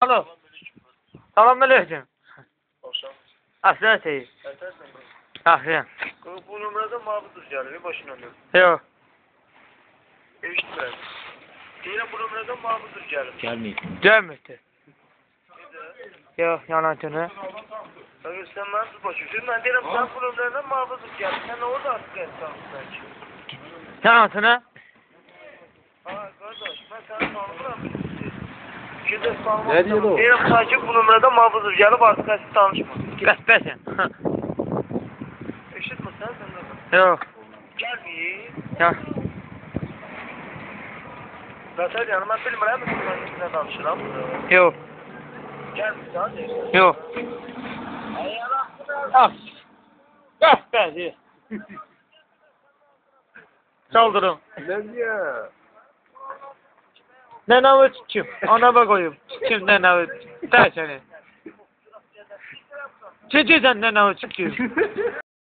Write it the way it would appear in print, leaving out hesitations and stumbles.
Alo. Selamünaleyküm. Akşam. Aslan Seyit. Aslan. Bu numarada mağdur geldi. Başına dön. Yok. Eşitler. Yine bu numarada mağdur geldi. Gelmedi. Yok yalancını. Hayır sen nasıl başlıyorsun? Ben derim sen bu numarada mağdur geldi. Sen orada artık insansın. Yalancını. Ha kardeş ben sana tanımıram. Şimdi tanımam. Ne diyor o? Derim sadece bu numarada mağdur geldi. Artık siz tanışma. Qəsbəsən. Eşitme sen de. Yok. Gel bir. Ya. Zaten yani ben bilmirəm. Ben sizinle danışıram. Yok. Gel bir hadi. Yok. Ah. Qəsbəsi. Çaldırın. Ne diyor? Nənəvi kim? Anama koyum. Kim nənəvi? Dərsəni. Çəkirsən nənəvi kim?